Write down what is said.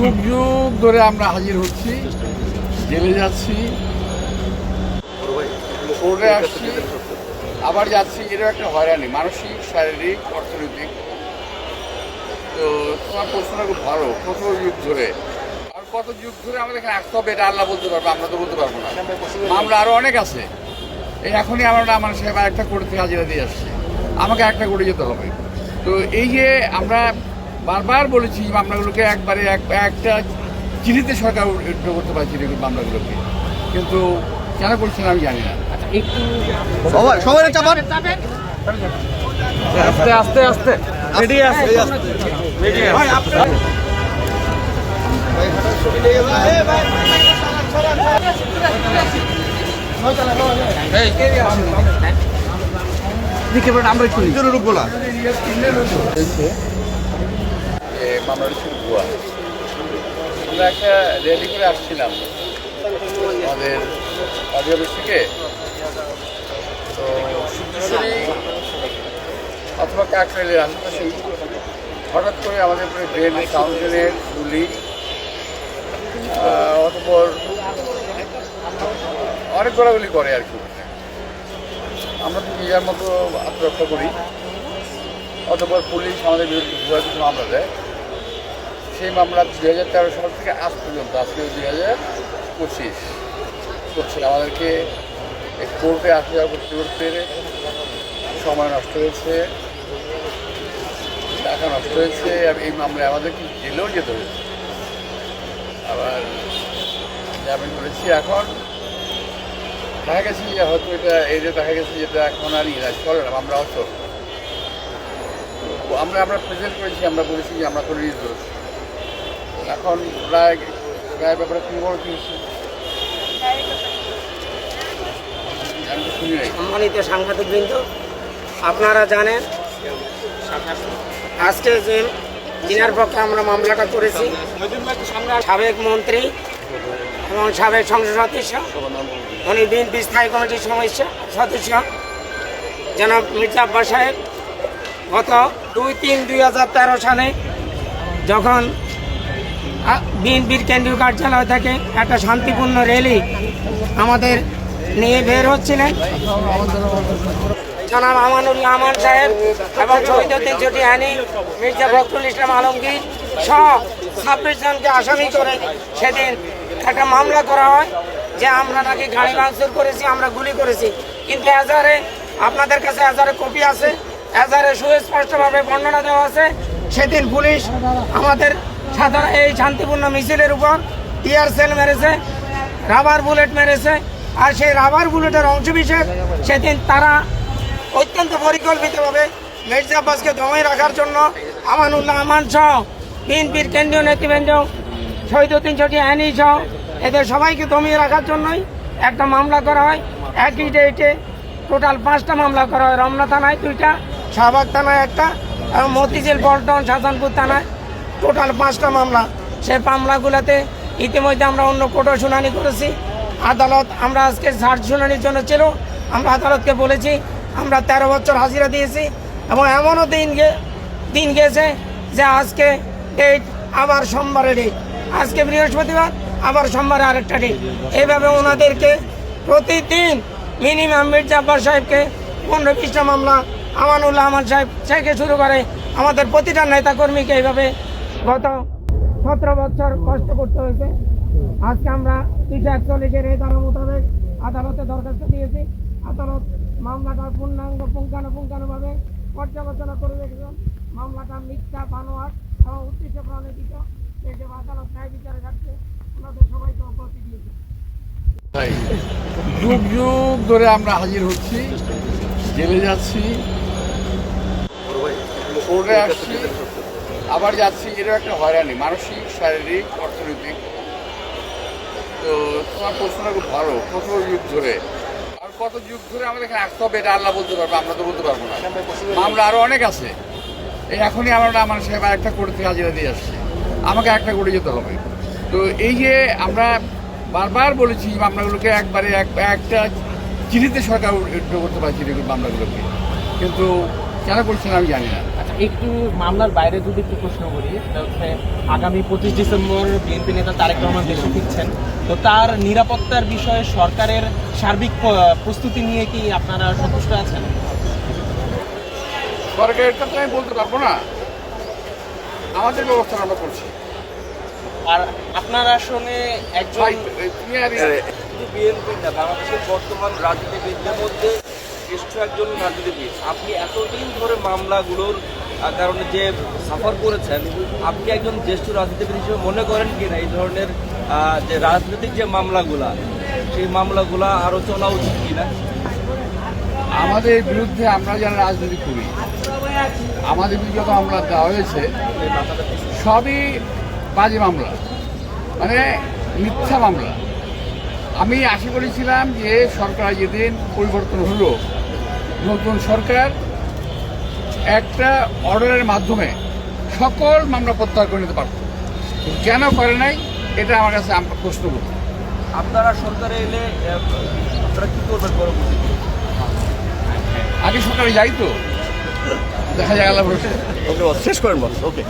যুগ যুগ ধরে আমরা হাজির হচ্ছি, জেলে যাচ্ছি, কোর্টে আসছি, আবার যাচ্ছি। এরও একটা হয়রানি, মানসিক, শারীরিক, অর্থনৈতিক। তো তোমার প্রশ্নটা খুব ভালো। কত যুগ ধরে, আর কত যুগ ধরে আমাদের এখানে আসতে হবে এটা আল্লাহ বলতে পারবো, আমরা তো বলতে পারবো না। মামলা আরও অনেক আছে। এই এখনই আমার সাহেব একটা কোর্ট থেকে হাজিরা দিয়ে আসছে, আমাকে একটা করে যেতে হবে। তো এই যে আমরা বারবার বলেছি মামলাগুলোকে একবারে একটা চিঠিতে সরকার উঠে করতে পারছি মামলাগুলোকে, কিন্তু কেন করছেন আমি জানি না। সবাই চাপান, আস্তে আস্তে আস্তে মিডিয়া আমরা একটু রূপগুলা মামলাটা ছিল ভুয়া। আমরা একটা রেডি করে আসছিলাম আমাদের অডিও অফিস থেকে। তো সূত্রশরী অথবা কাকরাইলের আশেপাশে হঠাৎ করে আমাদের উপরে ড্রেন, সাউন্ডেনের গুলি, অতপর অনেক গোলাগুলি করে আর কি। আমরা তো নিজের মতো আত্মরক্ষা করি। অতপর পুলিশ আমাদের বিরুদ্ধে ভুয়া কিছু মামলা দেয়। সেই মামলা 2013 সাল থেকে আজ পর্যন্ত, আজকে 2025 করছে। আমাদেরকে কোর্টে আসা যাওয়া করতে করতে সময় নষ্ট হয়েছে, টাকা নষ্ট হয়েছে। আর এই মামলায় আমাদেরকে জেলেও যেতে হয়েছে, আবার জামিন করেছি। এখন দেখা গেছে যে হয়তো এটা দেখা গেছে যেটা এখন আর ইরাজ চলে না, আমরা অচল। আমরা প্রেজেন্ট করেছি, আমরা বলেছি যে আমরা তো নির্দোষ। এখন রায় ব্যাপারে কি বড় কি আমি তো শুনি নাই। সম্মানিত সাংবাদিকবৃন্দ, আপনারা জানেন আজকে যে যিনার পক্ষে আমরা মামলাটা করেছি, সাবেক মন্ত্রী এবং সাবেক সংসদ সদস্য, উনি বিএনপি স্থায়ী কমিটির সদস্য জনাব মির্জা আব্বাস সাহেব গত 2-3-2013 সালে যখন বিএনপির কেন্দ্রীয় কার্যালয় থেকে একটা শান্তিপূর্ণ র্যালি আমাদের নিয়ে বের হচ্ছিলেন, জনাব আমানুল্লাহ আমান সাহেব এবং শহীদুদ্দিন চটিয়ানি, মির্জা ফখরুল ইসলাম আলমগীর সহ 26 জনকে আসামি করে সেদিন একটা মামলা করা হয় যে আমরা নাকি গাড়ি ভাঙচুর করেছি, আমরা গুলি করেছি। কিন্তু এজাহারে, আপনাদের কাছে এজাহারে কপি আছে, এজাহারে সুস্পষ্টভাবে বর্ণনা দেওয়া আছে। সেদিন পুলিশ আমাদের সাধারণ এই শান্তিপূর্ণ মিছিলের উপর টিয়ার সেল মেরেছে, রাবার বুলেট মেরেছে। আর সেই রাবার বুলেটের অংশবিশেষ সেদিন তারা অত্যন্ত পরিকল্পিতভাবে মির্জা আব্বাসকে দমাই রাখার জন্য আমানুল্লাহ আমান সহ বিএনপির কেন্দ্রীয় নেতৃবৃন্দ, শহীদুদ্দিন চটিয়ানি সহ এদের সবাইকে দমিয়ে রাখার জন্যই একটা মামলা করা হয়। একই ডেটে টোটাল 5টা মামলা করা হয়। রমনা থানায় 2টা, শাহবাগ থানায় 1টা এবং মতিঝিল, পল্টন, শাহজাহানপুর থানায় টোটাল 5টা মামলা। সেই মামলাগুলোতে ইতিমধ্যে আমরা অন্য কোর্টে শুনানি করেছি। আদালত আমরা আজকে ঝাড় শুনানির জন্য ছিল, আমরা আদালতকে বলেছি আমরা 13 বছর হাজিরা দিয়েছি এবং এমনও দিন গেছে যে আজকে ডেট, আবার সোমবারে ডেট, আজকে বৃহস্পতিবার, আবার সোমবারে আরেকটা ডেট। এইভাবে ওনাদেরকে প্রতিদিন মিনিমাম মির্জা আব্বাস সাহেবকে 15-20টা মামলা, আমানুল্লাহ আমান সাহেব থেকে শুরু করে আমাদের প্রতিটা নেতাকর্মীকে এইভাবে গত 17 বছর কষ্ট করতে হয়েছে। আজকে আমরা 241-এর এই ধারা মোতাবেক আদালতে দরখাস্ত দিয়েছি। আদালত মামলাটা পুঙ্খানুপুঙ্খানুভাবে পর্যালোচনা করে রেখেছেন। মামলাটা মিথ্যা, বানোয়াট এবং উদ্দেশ্য প্রণোদিত। সেসব আদালত ন্যায় বিচারে রাখছে, ওনাদের সবাইকে অব্যাহতি দিয়েছে। যুগ যুগ ধরে আমরা হাজির হচ্ছি, জেলে যাচ্ছি, কোর্টে আসছি, আবার যাচ্ছি। এরও একটা হয়রানি, মানসিক, শারীরিক, অর্থনৈতিক। তো তোমার প্রশ্নটা খুব ভালো। কত যুগ ধরে, আর কত যুগ ধরে আমাদের এখানে আসতে হবে এটা আল্লাহ বলতে পারবো, আমরা তো বলতে পারবো না। মামলা আরও অনেক আছে। এই এখনই আমার সাহেব একটা কোর্ট থেকে হাজিরা দিয়ে আসছে, আমাকে একটা করে যেতে হবে। তো এই যে আমরা বারবার বলেছি মামলাগুলোকে একবারে একটা চিঠিতে সরকার উঠে করতে পারছি মামলাগুলোকে, কিন্তু কেন করছেন আমি জানি না। একটু মামলার বাইরে যদি একটু প্রশ্ন করি, সেটা হচ্ছে আগামী 25 ডিসেম্বর বিএনপি নেতা তারেক রহমান দেশে ফিরছেন, তো তার নিরাপত্তার বিষয়ে সরকারের সার্বিক প্রস্তুতি নিয়ে কি আপনারা সন্তুষ্ট আছেন? সরকারের তো আমি বলতে পারবো না, আমাদের ব্যবস্থা আমরা করছি। আর আপনার আসলে একজন ভাই, তুমি আর শুধু বিএনপি না, বাংলাদেশের বর্তমান রাজনীতিবিদদের মধ্যে জ্যেষ্ঠ একজন রাজনীতিবিদ। আপনি এতদিন ধরে মামলাগুলোর কারণে যে সাফার করেছেন, আপনি একজন জ্যেষ্ঠ রাজনীতিবিদ হিসেবে মনে করেন কিনা এই ধরনের যে রাজনৈতিক যে মামলাগুলা, সেই মামলাগুলা আরও চলা উচিত কিনা? আমাদের বিরুদ্ধে আমরা যারা রাজনীতি করি, আমাদের বিরুদ্ধে যত মামলা দেওয়া হয়েছে সবই বাজে মামলা, মানে মিথ্যা মামলা। আমি আশা করেছিলাম যে সরকার যেদিন পরিবর্তন হলো, নতুন সরকার একটা অর্ডারের মাধ্যমে সকল মামলা প্রত্যাহার করে নিতে পারত, কেন করে নাই এটা আমার কাছে প্রশ্ন করতে। আপনারা সরকারে এলে আপনারা কী করবেন পরবর্তীতে? আগে সরকারে যাই তো দেখা যায় আল্লাহ ভরসা। ওকে বস, শেষ করেন বস। ওকে।